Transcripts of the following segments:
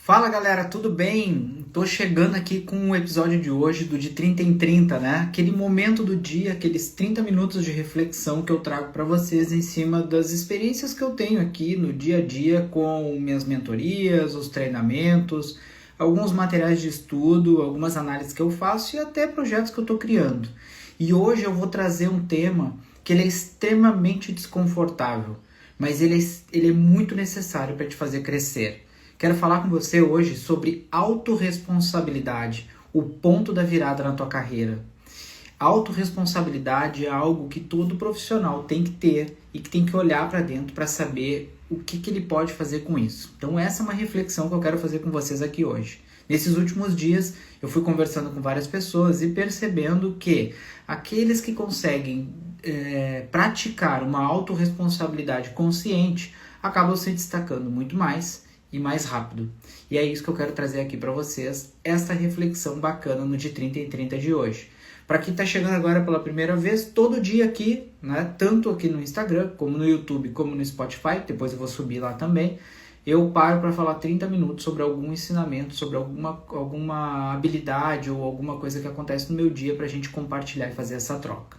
Fala galera, tudo bem? Tô chegando aqui com o episódio de hoje do de 30 em 30, né? Aquele momento do dia, aqueles 30 minutos de reflexão que eu trago para vocês em cima das experiências que eu tenho aqui no dia a dia com minhas mentorias, os treinamentos, alguns materiais de estudo, algumas análises que eu faço e até projetos que eu tô criando. E hoje eu vou trazer um tema que ele é extremamente desconfortável, mas ele é muito necessário para te fazer crescer. Quero falar com você hoje sobre autorresponsabilidade, o ponto da virada na tua carreira. Autorresponsabilidade é algo que todo profissional tem que ter e que tem que olhar para dentro para saber o que ele pode fazer com isso. Então essa é uma reflexão que eu quero fazer com vocês aqui hoje. Nesses últimos dias eu fui conversando com várias pessoas e percebendo que aqueles que conseguem praticar uma autorresponsabilidade consciente acabam se destacando muito mais e mais rápido. E é isso que eu quero trazer aqui para vocês, essa reflexão bacana no de 30 em 30 de hoje. Para quem está chegando agora pela primeira vez, todo dia aqui, né, tanto aqui no Instagram, como no YouTube, como no Spotify, depois eu vou subir lá também, eu paro para falar 30 minutos sobre algum ensinamento, sobre alguma habilidade ou alguma coisa que acontece no meu dia para a gente compartilhar e fazer essa troca.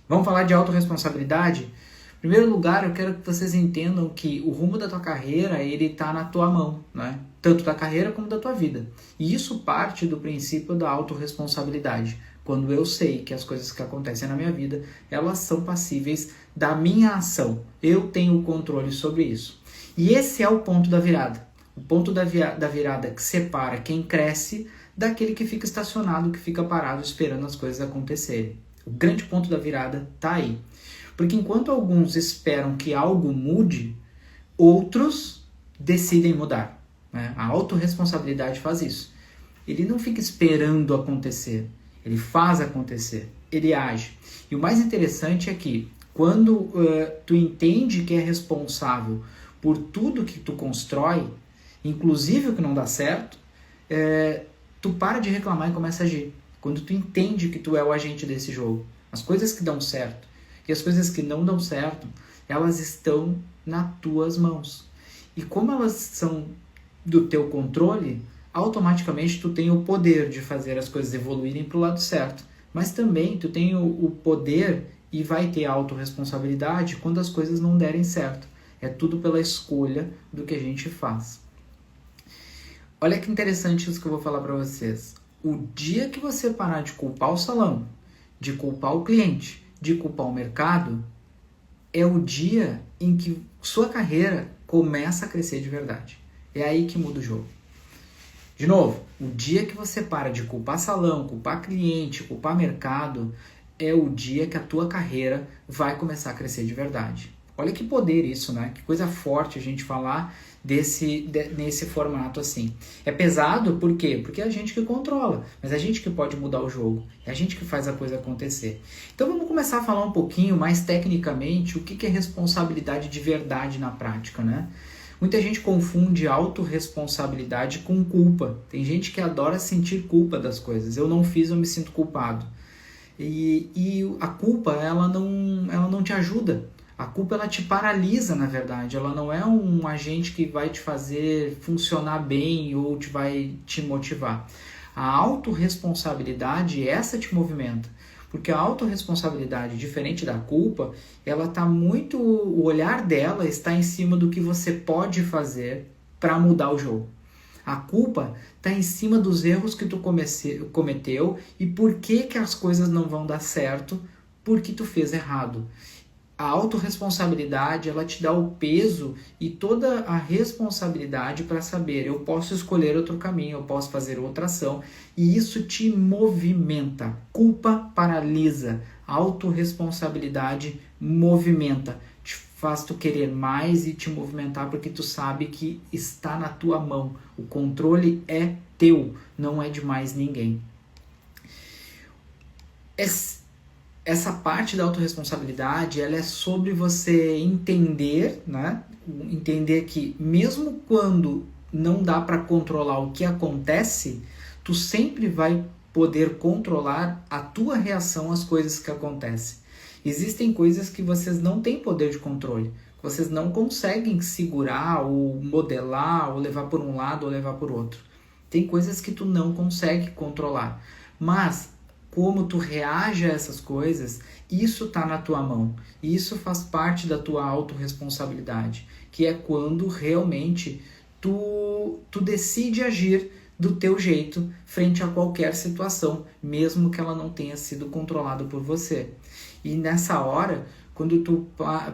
Vamos falar de autorresponsabilidade? Em primeiro lugar, eu quero que vocês entendam que o rumo da tua carreira, ele está na tua mão, né? Tanto da carreira como da tua vida. E isso parte do princípio da autorresponsabilidade. Quando eu sei que as coisas que acontecem na minha vida, elas são passíveis da minha ação. Eu tenho o controle sobre isso. E esse é o ponto da virada. O ponto da virada que separa quem cresce daquele que fica estacionado, que fica parado esperando as coisas acontecerem. O grande ponto da virada está aí. Porque enquanto alguns esperam que algo mude, outros decidem mudar, né? A autorresponsabilidade faz isso. Ele não fica esperando acontecer, ele faz acontecer, ele age. E o mais interessante é que quando tu entende que é responsável por tudo que tu constrói, inclusive o que não dá certo, tu para de reclamar e começa a agir. Quando tu entende que tu é o agente desse jogo, as coisas que dão certo e as coisas que não dão certo, elas estão nas tuas mãos. E como elas são do teu controle, automaticamente tu tem o poder de fazer as coisas evoluírem para o lado certo. Mas também tu tem o poder e vai ter a autorresponsabilidade quando as coisas não derem certo. É tudo pela escolha do que a gente faz. Olha que interessante isso que eu vou falar para vocês. O dia que você parar de culpar o salão, de culpar o cliente, de culpar o mercado, é o dia em que sua carreira começa a crescer de verdade. É aí que muda o jogo. De novo, o dia que você para de culpar salão, culpar cliente, culpar mercado, é o dia que a tua carreira vai começar a crescer de verdade. Olha que poder isso, né? Que coisa forte a gente falar nesse formato assim. É pesado, por quê? Porque é a gente que controla, mas é a gente que pode mudar o jogo, é a gente que faz a coisa acontecer. Então vamos começar a falar um pouquinho mais tecnicamente o que é responsabilidade de verdade na prática, né? Muita gente confunde autorresponsabilidade com culpa. Tem gente que adora sentir culpa das coisas. Eu não fiz, eu me sinto culpado. E a culpa, ela não te ajuda. A culpa, ela te paralisa, na verdade. Ela não é um agente que vai te fazer funcionar bem ou vai te motivar. A autorresponsabilidade, essa te movimenta. Porque a autorresponsabilidade, diferente da culpa, ela tá muito... O olhar dela está em cima do que você pode fazer para mudar o jogo. A culpa está em cima dos erros que tu cometeu e por que as coisas não vão dar certo porque tu fez errado. A autorresponsabilidade, ela te dá o peso e toda a responsabilidade para saber, eu posso escolher outro caminho, eu posso fazer outra ação, e isso te movimenta. Culpa paralisa, autorresponsabilidade movimenta, te faz tu querer mais e te movimentar porque tu sabe que está na tua mão. O controle é teu, não é de mais ninguém. Essa parte da autorresponsabilidade, ela é sobre você entender, né? Entender que mesmo quando não dá para controlar o que acontece, tu sempre vai poder controlar a tua reação às coisas que acontecem. Existem coisas que vocês não têm poder de controle, Vocês não conseguem segurar ou modelar ou levar por um lado ou levar por outro. Tem coisas que tu não consegue controlar. Mas como tu reage a essas coisas, isso está na tua mão. E isso faz parte da tua autorresponsabilidade, que é quando realmente tu decide agir do teu jeito frente a qualquer situação, mesmo que ela não tenha sido controlada por você. E nessa hora, quando tu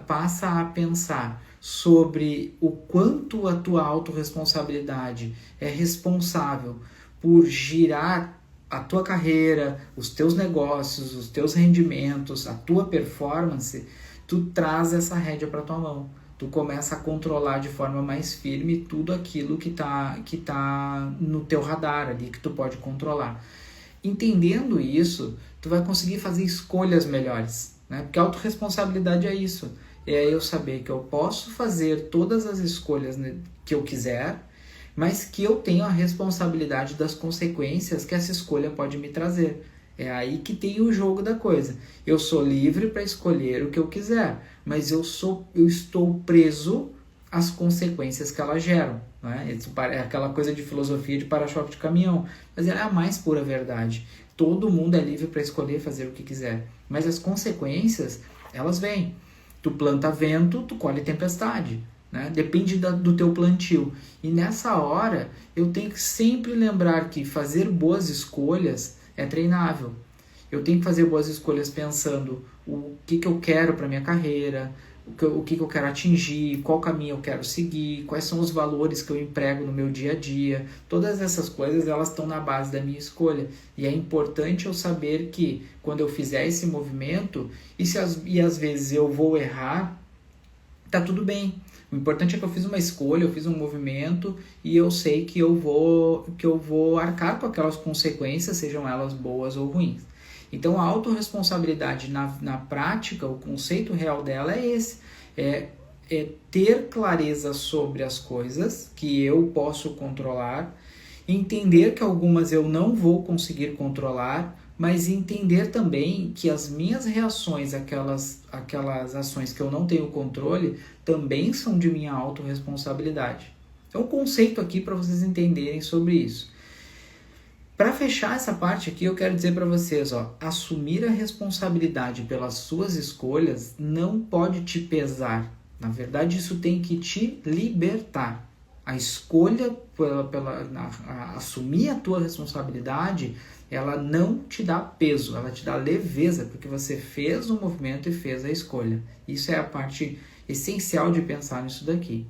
passa a pensar sobre o quanto a tua autorresponsabilidade é responsável por girar a tua carreira, os teus negócios, os teus rendimentos, a tua performance, tu traz essa rédea para tua mão. Tu começa a controlar de forma mais firme tudo aquilo que tá no teu radar ali, que tu pode controlar. Entendendo isso, tu vai conseguir fazer escolhas melhores, né? Porque a autorresponsabilidade é isso. É eu saber que eu posso fazer todas as escolhas, né, que eu quiser, mas que eu tenho a responsabilidade das consequências que essa escolha pode me trazer. É aí que tem o jogo da coisa. Eu sou livre para escolher o que eu quiser, mas eu estou preso às consequências que elas geram. Né? É aquela coisa de filosofia de para-choque de caminhão, mas ela é a mais pura verdade. Todo mundo é livre para escolher fazer o que quiser, mas as consequências, elas vêm. Tu planta vento, tu colhe tempestade. Né? Depende do teu plantio. E nessa hora, eu tenho que sempre lembrar que fazer boas escolhas é treinável. Eu tenho que fazer boas escolhas pensando o que eu quero para minha carreira, o que eu quero atingir, qual caminho eu quero seguir, quais são os valores que eu emprego no meu dia a dia. Todas essas coisas, elas estão na base da minha escolha. E é importante eu saber que quando eu fizer esse movimento, e às vezes eu vou errar, tá tudo bem. O importante é que eu fiz uma escolha, eu fiz um movimento e eu sei que eu vou arcar com aquelas consequências, sejam elas boas ou ruins. Então a autorresponsabilidade na prática, o conceito real dela é esse, é ter clareza sobre as coisas que eu posso controlar, entender que algumas eu não vou conseguir controlar, mas entender também que as minhas reações, aquelas ações que eu não tenho controle, também são de minha autorresponsabilidade. É um conceito aqui para vocês entenderem sobre isso. Para fechar essa parte aqui, eu quero dizer para vocês, assumir a responsabilidade pelas suas escolhas não pode te pesar. Na verdade, isso tem que te libertar. A escolha assumir a tua responsabilidade, ela não te dá peso, ela te dá leveza, porque você fez o movimento e fez a escolha. Isso é a parte essencial de pensar nisso daqui.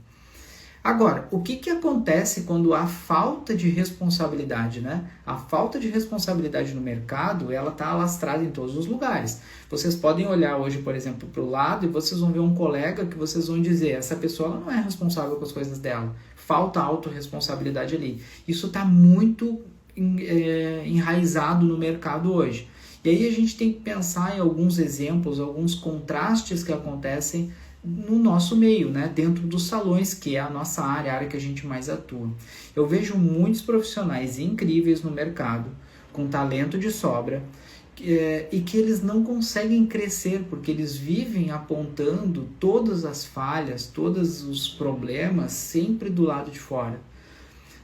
Agora, o que acontece quando há falta de responsabilidade, né? A falta de responsabilidade no mercado, ela está alastrada em todos os lugares. Vocês podem olhar hoje, por exemplo, para o lado e vocês vão ver um colega que vocês vão dizer, essa pessoa ela não é responsável com as coisas dela. Falta autorresponsabilidade ali. Isso está muito enraizado no mercado hoje. E aí a gente tem que pensar em alguns exemplos, alguns contrastes que acontecem no nosso meio, né? Dentro dos salões, que é a nossa área, a área que a gente mais atua. Eu vejo muitos profissionais incríveis no mercado, com talento de sobra, e que eles não conseguem crescer, porque eles vivem apontando todas as falhas, todos os problemas, sempre do lado de fora.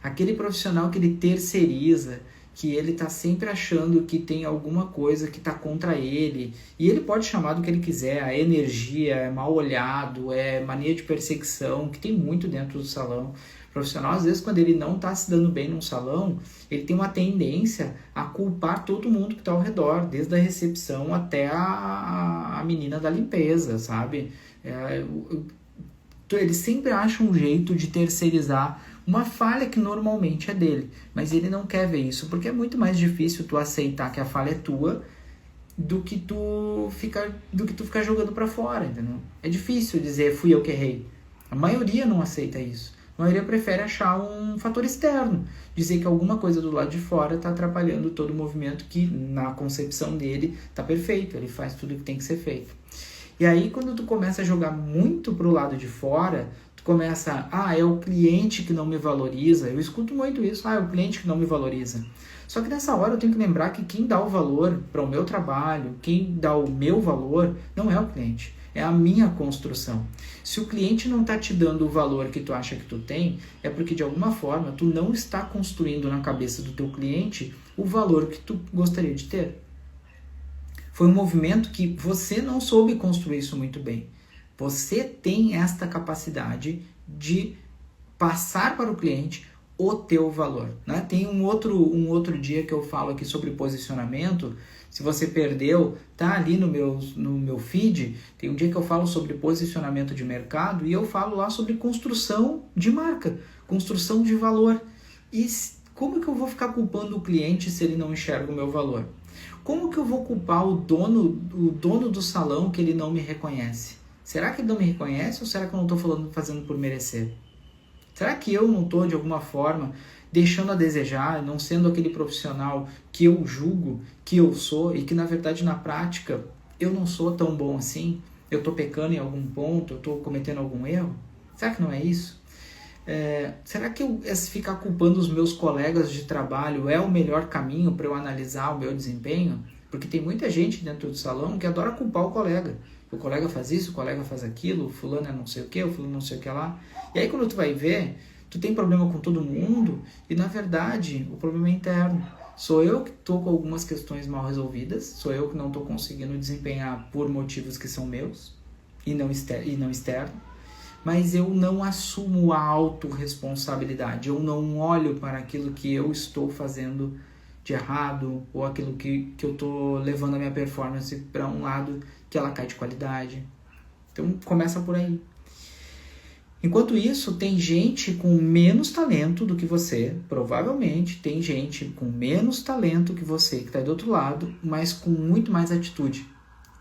Aquele profissional que ele terceiriza, que ele está sempre achando que tem alguma coisa que está contra ele, e ele pode chamar do que ele quiser, a energia, é mal olhado, é mania de perseguição, que tem muito dentro do salão. O profissional, às vezes, quando ele não está se dando bem num salão, ele tem uma tendência a culpar todo mundo que está ao redor, desde a recepção até a menina da limpeza, sabe? Ele sempre acha um jeito de terceirizar uma falha que normalmente é dele, mas ele não quer ver isso, porque é muito mais difícil tu aceitar que a falha é tua do que tu ficar jogando para fora, entendeu? É difícil dizer fui eu que errei. A maioria não aceita isso. A maioria prefere achar um fator externo, dizer que alguma coisa do lado de fora está atrapalhando todo o movimento que na concepção dele está perfeito, ele faz tudo o que tem que ser feito. E aí quando tu começa a jogar muito pro lado de fora, começa, é o cliente que não me valoriza. Eu escuto muito isso, é o cliente que não me valoriza. Só que nessa hora eu tenho que lembrar que quem dá o valor para o meu trabalho, quem dá o meu valor, não é o cliente. é a minha construção. Se o cliente não está te dando o valor que tu acha que tu tem, é porque de alguma forma tu não está construindo na cabeça do teu cliente o valor que tu gostaria de ter. Foi um movimento que você não soube construir isso muito bem. Você tem esta capacidade de passar para o cliente o teu valor, né? Tem um outro dia que eu falo aqui sobre posicionamento. Se você perdeu, tá ali no meu feed, tem um dia que eu falo sobre posicionamento de mercado e eu falo lá sobre construção de marca, construção de valor. E como que eu vou ficar culpando o cliente se ele não enxerga o meu valor? Como que eu vou culpar o dono do salão que ele não me reconhece? Será que ele não me reconhece ou será que eu não estou fazendo por merecer? Será que eu não estou, de alguma forma, deixando a desejar, não sendo aquele profissional que eu julgo que eu sou e que, na verdade, na prática, eu não sou tão bom assim? Eu estou pecando em algum ponto? Eu estou cometendo algum erro? Será que não é isso? Será que ficar culpando os meus colegas de trabalho é o melhor caminho para eu analisar o meu desempenho? Porque tem muita gente dentro do salão que adora culpar o colega. O colega faz isso, o colega faz aquilo, o fulano é não sei o que, o fulano não sei o que lá. E aí quando tu vai ver, tu tem problema com todo mundo e na verdade o problema é interno. Sou eu que estou com algumas questões mal resolvidas, sou eu que não estou conseguindo desempenhar por motivos que são meus e não externo. Mas eu não assumo a autorresponsabilidade, eu não olho para aquilo que eu estou fazendo de errado ou aquilo que eu estou levando a minha performance para um lado que ela cai de qualidade. Então começa por aí. Enquanto isso, tem gente com menos talento do que você, provavelmente tem gente com menos talento que você, que está do outro lado, mas com muito mais atitude.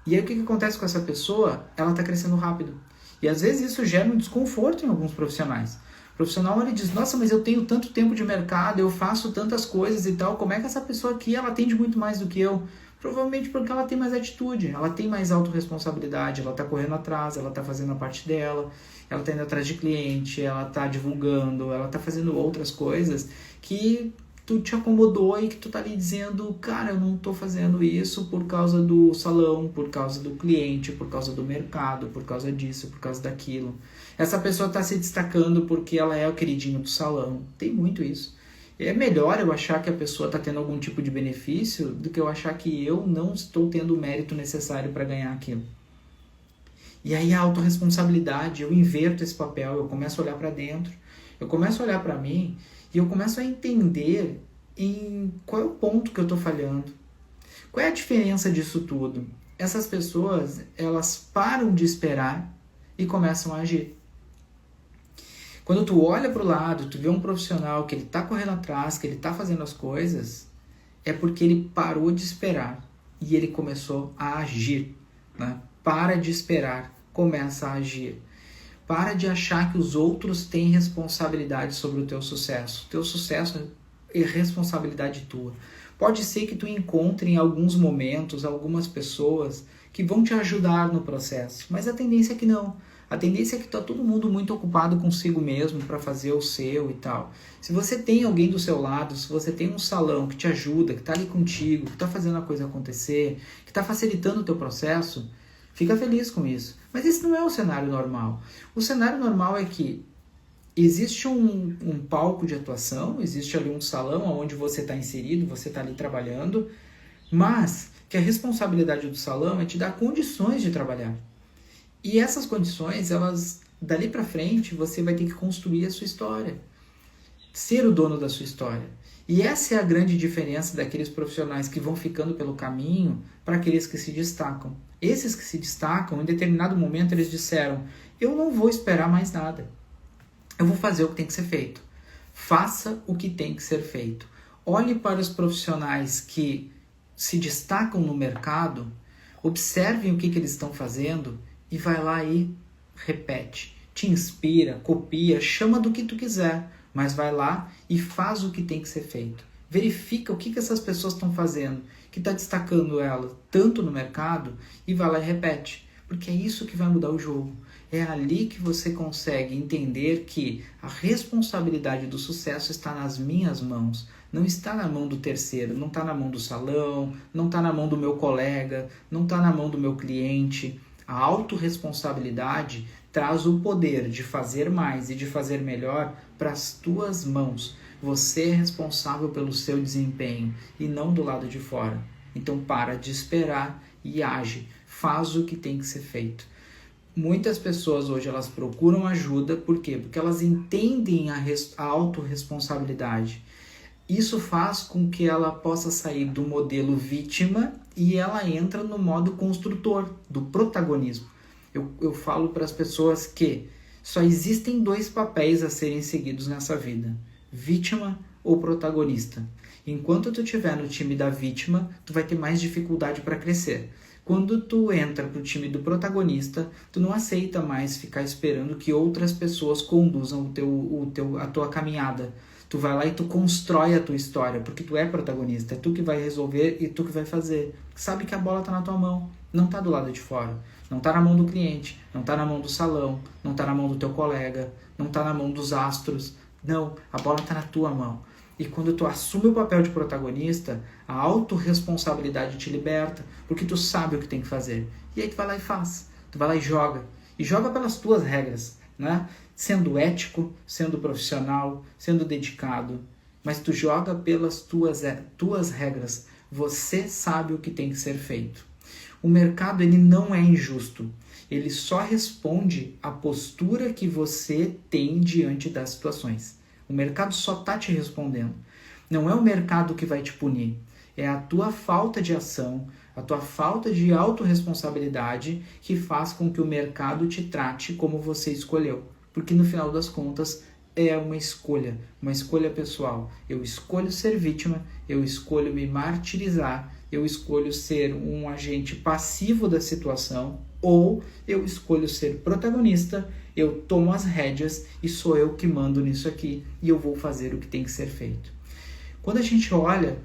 E aí o que acontece com essa pessoa? Ela está crescendo rápido. E às vezes isso gera um desconforto em alguns profissionais. O profissional ele diz, nossa, mas eu tenho tanto tempo de mercado, eu faço tantas coisas e tal, como é que essa pessoa aqui ela atende muito mais do que eu? Provavelmente porque ela tem mais atitude, ela tem mais autorresponsabilidade, ela está correndo atrás, ela está fazendo a parte dela, ela está indo atrás de cliente, ela está divulgando, ela está fazendo outras coisas que tu te acomodou e que tu tá ali dizendo, cara, eu não tô fazendo isso por causa do salão, por causa do cliente, por causa do mercado, por causa disso, por causa daquilo. Essa pessoa tá se destacando porque ela é o queridinho do salão. Tem muito isso. É melhor eu achar que a pessoa tá tendo algum tipo de benefício do que eu achar que eu não estou tendo o mérito necessário para ganhar aquilo. E aí a autorresponsabilidade, eu inverto esse papel, eu começo a olhar para dentro, eu começo a olhar para mim e eu começo a entender em qual é o ponto que eu estou falhando. Qual é a diferença disso tudo? Essas pessoas, elas param de esperar e começam a agir. Quando tu olha para o lado, tu vê um profissional que ele está correndo atrás, que ele está fazendo as coisas, é porque ele parou de esperar e ele começou a agir. Né? Para de esperar, começa a agir. Para de achar que os outros têm responsabilidade sobre o teu sucesso. O teu sucesso é responsabilidade tua. Pode ser que tu encontre em alguns momentos algumas pessoas que vão te ajudar no processo, mas a tendência é que não. A tendência é que está todo mundo muito ocupado consigo mesmo para fazer o seu e tal. Se você tem alguém do seu lado, se você tem um salão que te ajuda, que está ali contigo, que está fazendo a coisa acontecer, que está facilitando o teu processo, fica feliz com isso. Mas esse não é o cenário normal. O cenário normal é que existe um palco de atuação, existe ali um salão onde você está inserido, você está ali trabalhando, mas que a responsabilidade do salão é te dar condições de trabalhar. E essas condições, elas, dali para frente, você vai ter que construir a sua história. Ser o dono da sua história. E essa é a grande diferença daqueles profissionais que vão ficando pelo caminho para aqueles que se destacam. Esses que se destacam, em determinado momento, eles disseram, eu não vou esperar mais nada. Eu vou fazer o que tem que ser feito. Faça o que tem que ser feito. Olhe para os profissionais que se destacam no mercado, observem o que eles estão fazendo e vai lá e repete. Te inspira, copia, chama do que tu quiser, mas vai lá e faz o que tem que ser feito. Verifica o que essas pessoas estão fazendo, que está destacando ela tanto no mercado e vai lá e repete. Porque é isso que vai mudar o jogo. É ali que você consegue entender que a responsabilidade do sucesso está nas minhas mãos. Não está na mão do terceiro, não está na mão do salão, não está na mão do meu colega, não está na mão do meu cliente. A autorresponsabilidade traz o poder de fazer mais e de fazer melhor para as tuas mãos. Você é responsável pelo seu desempenho e não do lado de fora. Então para de esperar e age. Faz o que tem que ser feito. Muitas pessoas hoje elas procuram ajuda, por quê? Porque elas entendem a autorresponsabilidade. Isso faz com que ela possa sair do modelo vítima e ela entra no modo construtor, do protagonismo. Eu falo para as pessoas que só existem 2 papéis a serem seguidos nessa vida: vítima ou protagonista. Enquanto tu estiver no time da vítima, tu vai ter mais dificuldade para crescer. Quando tu entra pro time do protagonista, tu não aceita mais ficar esperando que outras pessoas conduzam a tua caminhada. Tu vai lá e tu constrói a tua história, porque tu é protagonista, é tu que vai resolver e tu que vai fazer. Sabe que a bola tá na tua mão, não tá do lado de fora. Não tá na mão do cliente, não tá na mão do salão, não tá na mão do teu colega, não tá na mão dos astros. Não, a bola tá na tua mão. E quando tu assume o papel de protagonista, a autorresponsabilidade te liberta, porque tu sabe o que tem que fazer. E aí tu vai lá e faz. Tu vai lá e joga. E joga pelas tuas regras, né? Sendo ético, sendo profissional, sendo dedicado. Mas tu joga pelas tuas regras. Você sabe o que tem que ser feito. O mercado ele não é injusto. Ele só responde à postura que você tem diante das situações. O mercado só está te respondendo. Não é o mercado que vai te punir. É a tua falta de ação, a tua falta de autorresponsabilidade que faz com que o mercado te trate como você escolheu. Porque no final das contas é uma escolha pessoal. Eu escolho ser vítima, eu escolho me martirizar, eu escolho ser um agente passivo da situação, ou eu escolho ser protagonista, eu tomo as rédeas e sou eu que mando nisso aqui e eu vou fazer o que tem que ser feito. Quando a gente olha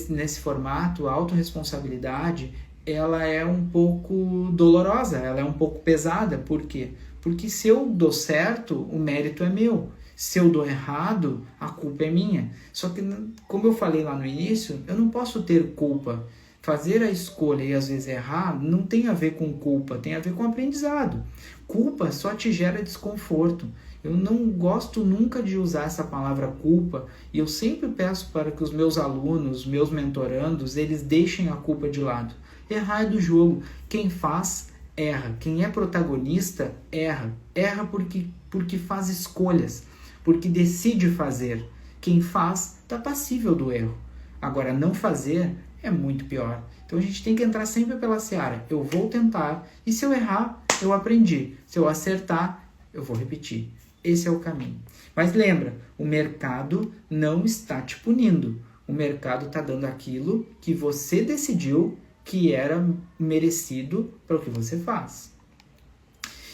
nesse formato, a autorresponsabilidade, ela é um pouco dolorosa, ela é um pouco pesada. Por quê? Porque se eu dou certo, o mérito é meu. Se eu dou errado, a culpa é minha. Só que, como eu falei lá no início, eu não posso ter culpa. Fazer a escolha e às vezes errar não tem a ver com culpa, tem a ver com aprendizado. Culpa só te gera desconforto. Eu não gosto nunca de usar essa palavra culpa e eu sempre peço para que os meus alunos, meus mentorandos, eles deixem a culpa de lado. Errar é do jogo. Quem faz, erra. Quem é protagonista, erra. Erra porque faz escolhas, porque decide fazer. Quem faz, está passível do erro. Agora, não fazer é muito pior. Então a gente tem que entrar sempre pela seara. Eu vou tentar e se eu errar, eu aprendi. Se eu acertar, eu vou repetir. Esse é o caminho. Mas lembra, o mercado não está te punindo. O mercado está dando aquilo que você decidiu que era merecido para o que você faz.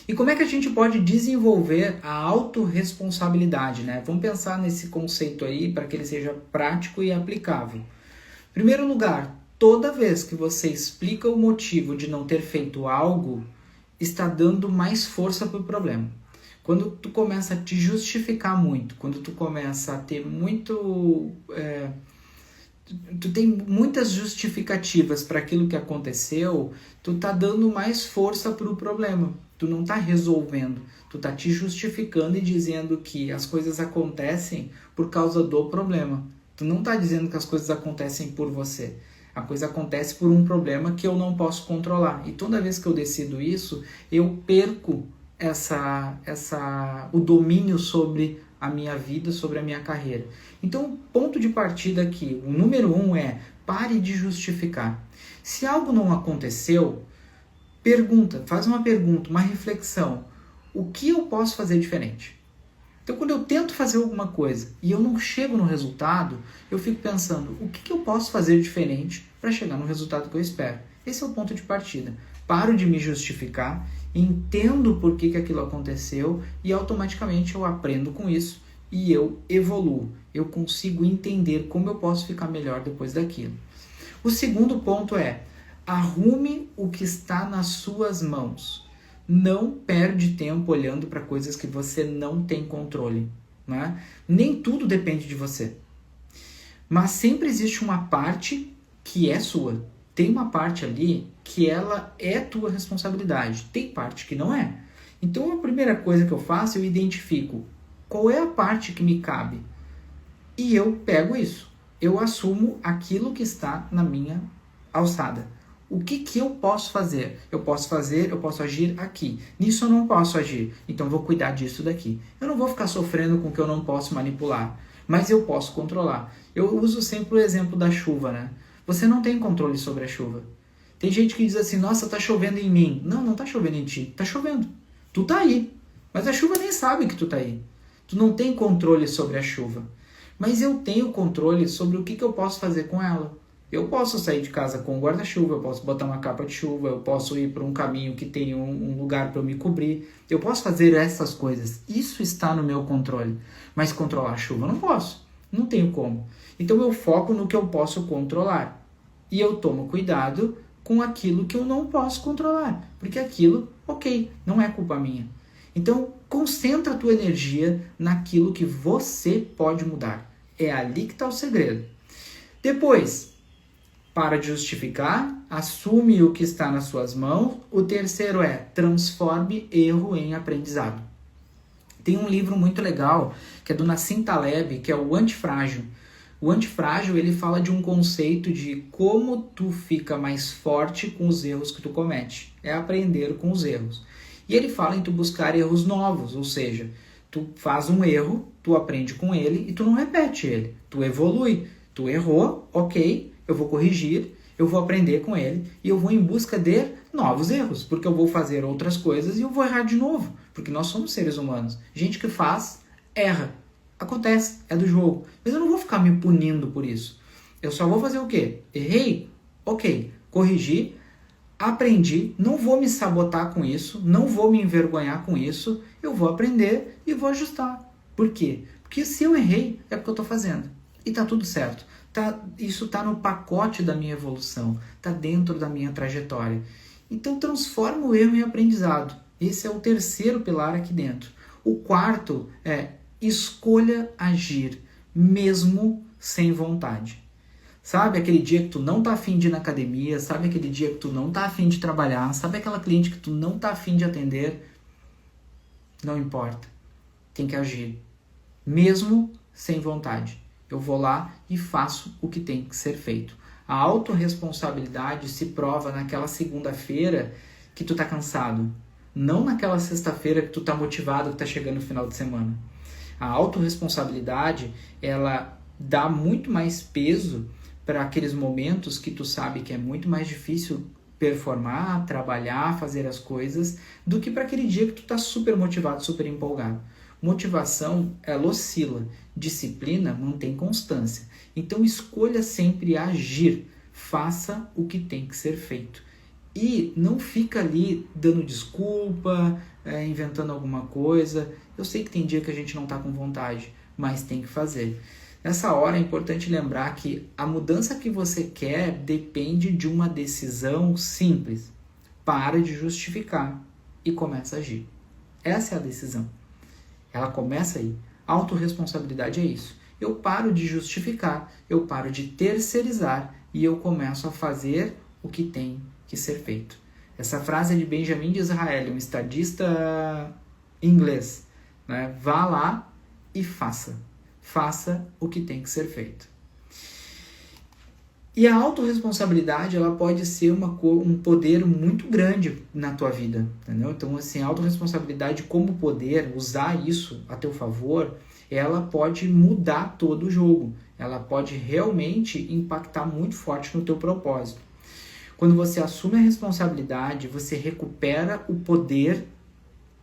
E como é que a gente pode desenvolver a autorresponsabilidade, né? Vamos pensar nesse conceito aí para que ele seja prático e aplicável. Em primeiro lugar, toda vez que você explica o motivo de não ter feito algo, está dando mais força para o problema. Quando tu começa a te justificar muito, quando tu começa a ter tu tem muitas justificativas para aquilo que aconteceu, tu tá dando mais força para o problema. Tu não tá resolvendo, tu tá te justificando e dizendo que as coisas acontecem por causa do problema. Tu não tá dizendo que as coisas acontecem por você. A coisa acontece por um problema que eu não posso controlar. E toda vez que eu decido isso, eu perco o domínio sobre a minha vida, sobre a minha carreira. Então, o ponto de partida aqui, o número 1 é: pare de justificar. Se algo não aconteceu, faz uma pergunta, uma reflexão. O que eu posso fazer diferente? Então, quando eu tento fazer alguma coisa e eu não chego no resultado, eu fico pensando, o que eu posso fazer diferente para chegar no resultado que eu espero? Esse é o ponto de partida. Paro de me justificar, entendo por que aquilo aconteceu e automaticamente eu aprendo com isso e eu evoluo. Eu consigo entender como eu posso ficar melhor depois daquilo. O segundo ponto é: arrume o que está nas suas mãos. Não perde tempo olhando para coisas que você não tem controle, né? Nem tudo depende de você. Mas sempre existe uma parte que é sua. tem uma parte ali que ela é tua responsabilidade, tem parte que não é. Então a primeira coisa que eu faço, eu identifico qual é a parte que me cabe e eu pego isso. Eu assumo aquilo que está na minha alçada. O que eu posso fazer? Eu posso agir aqui. Nisso eu não posso agir, então vou cuidar disso daqui. Eu não vou ficar sofrendo com o que eu não posso manipular, mas eu posso controlar. Eu uso sempre o exemplo da chuva, né? Você não tem controle sobre a chuva. Tem gente que diz assim, nossa, tá chovendo em mim. Não, não tá chovendo em ti, tá chovendo. Tu tá aí, mas a chuva nem sabe que tu tá aí. Tu não tem controle sobre a chuva. Mas eu tenho controle sobre o que eu posso fazer com ela. Eu posso sair de casa com um guarda-chuva, eu posso botar uma capa de chuva, eu posso ir para um caminho que tem um lugar para eu me cobrir. Eu posso fazer essas coisas. Isso está no meu controle. Mas controlar a chuva eu não posso. Não tenho como. Então eu foco no que eu posso controlar. E eu tomo cuidado com aquilo que eu não posso controlar. Porque aquilo, ok, não é culpa minha. Então concentra a tua energia naquilo que você pode mudar. É ali que está o segredo. Depois, para de justificar, assume o que está nas suas mãos. O terceiro é, transforme erro em aprendizado. Tem um livro muito legal, que é do Nassim Taleb, que é o Antifrágil. O Antifrágil, ele fala de um conceito de como tu fica mais forte com os erros que tu comete. É aprender com os erros. E ele fala em tu buscar erros novos, ou seja, tu faz um erro, tu aprende com ele e tu não repete ele. Tu evolui. Tu errou, ok, eu vou corrigir, eu vou aprender com ele e eu vou em busca de novos erros, porque eu vou fazer outras coisas e eu vou errar de novo, porque nós somos seres humanos. Gente que faz, erra. Acontece, é do jogo. Mas eu não vou ficar me punindo por isso. Eu só vou fazer o quê? Errei? Ok, corrigi, aprendi, não vou me sabotar com isso, não vou me envergonhar com isso, eu vou aprender e vou ajustar. Por quê? Porque se eu errei, é porque eu estou fazendo. E tá tudo certo. Isso tá no pacote da minha evolução, tá dentro da minha trajetória. Então transforma o erro em aprendizado. Esse é o terceiro pilar aqui dentro. O quarto é escolha agir, mesmo sem vontade. Sabe aquele dia que tu não tá afim de ir na academia, sabe aquele dia que tu não tá afim de trabalhar, sabe aquela cliente que tu não tá afim de atender? Não importa. Tem que agir, mesmo sem vontade. Eu vou lá e faço o que tem que ser feito. A autorresponsabilidade se prova naquela segunda-feira que tu tá cansado. Não naquela sexta-feira que tu tá motivado, que tá chegando o final de semana. A autorresponsabilidade, ela dá muito mais peso para aqueles momentos que tu sabe que é muito mais difícil performar, trabalhar, fazer as coisas, do que para aquele dia que tu tá super motivado, super empolgado. Motivação, ela oscila. Disciplina mantém constância. Então escolha sempre agir. Faça o que tem que ser feito. E não fica ali dando desculpa, inventando alguma coisa. Eu sei que tem dia que a gente não está com vontade, mas tem que fazer. Nessa hora é importante lembrar que a mudança que você quer depende de uma decisão simples. Para de justificar e começa a agir. Essa é a decisão. Ela começa aí. Autorresponsabilidade é isso. Eu paro de justificar, eu paro de terceirizar e eu começo a fazer o que tem que ser feito. Essa frase é de Benjamin Disraeli, um estadista inglês. Né? Vá lá e faça. Faça o que tem que ser feito. E a autorresponsabilidade, ela pode ser um poder muito grande na tua vida, entendeu? Então, assim, a autorresponsabilidade como poder, usar isso a teu favor, ela pode mudar todo o jogo. Ela pode realmente impactar muito forte no teu propósito. Quando você assume a responsabilidade, você recupera o poder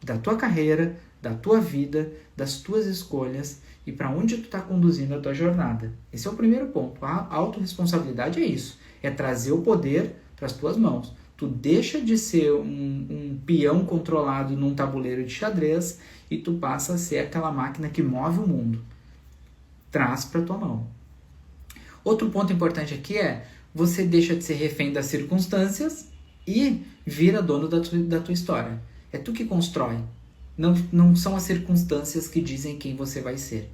da tua carreira, da tua vida, das tuas escolhas e para onde tu está conduzindo a tua jornada. Esse é o primeiro ponto. A autorresponsabilidade é isso. É trazer o poder para as tuas mãos. Tu deixa de ser um peão controlado num tabuleiro de xadrez e tu passa a ser aquela máquina que move o mundo. Traz para tua mão. Outro ponto importante aqui é você deixa de ser refém das circunstâncias e vira dono da tua história. É tu que constrói. Não são as circunstâncias que dizem quem você vai ser.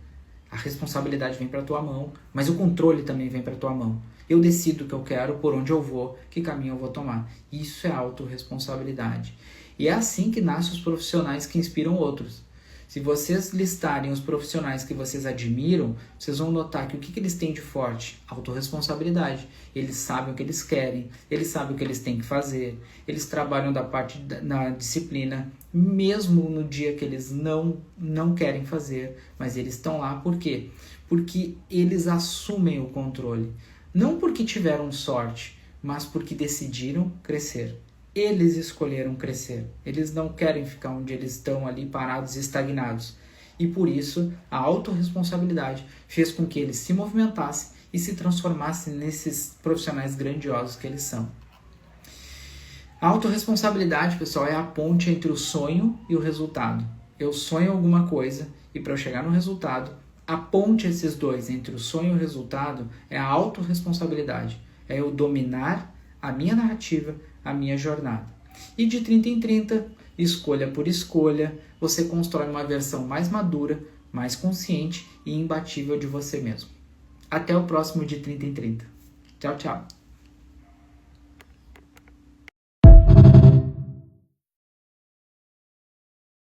A responsabilidade vem para a tua mão, mas o controle também vem para a tua mão. Eu decido o que eu quero, por onde eu vou, que caminho eu vou tomar. Isso é autorresponsabilidade. E é assim que nascem os profissionais que inspiram outros. Se vocês listarem os profissionais que vocês admiram, vocês vão notar que o que eles têm de forte? Autorresponsabilidade. Eles sabem o que eles querem, eles sabem o que eles têm que fazer, eles trabalham na disciplina, mesmo no dia que eles não querem fazer, mas eles estão lá por quê? Porque eles assumem o controle. Não porque tiveram sorte, mas porque decidiram crescer. Eles escolheram crescer. Eles não querem ficar onde eles estão ali parados e estagnados. E por isso, a autorresponsabilidade fez com que eles se movimentassem e se transformassem nesses profissionais grandiosos que eles são. A autorresponsabilidade, pessoal, é a ponte entre o sonho e o resultado. Eu sonho alguma coisa e para eu chegar no resultado, a ponte esses dois, entre o sonho e o resultado, é a autorresponsabilidade. É eu dominar a minha narrativa, a minha jornada. E de 30 em 30, escolha por escolha, você constrói uma versão mais madura, mais consciente e imbatível de você mesmo. Até o próximo de 30 em 30. Tchau, tchau.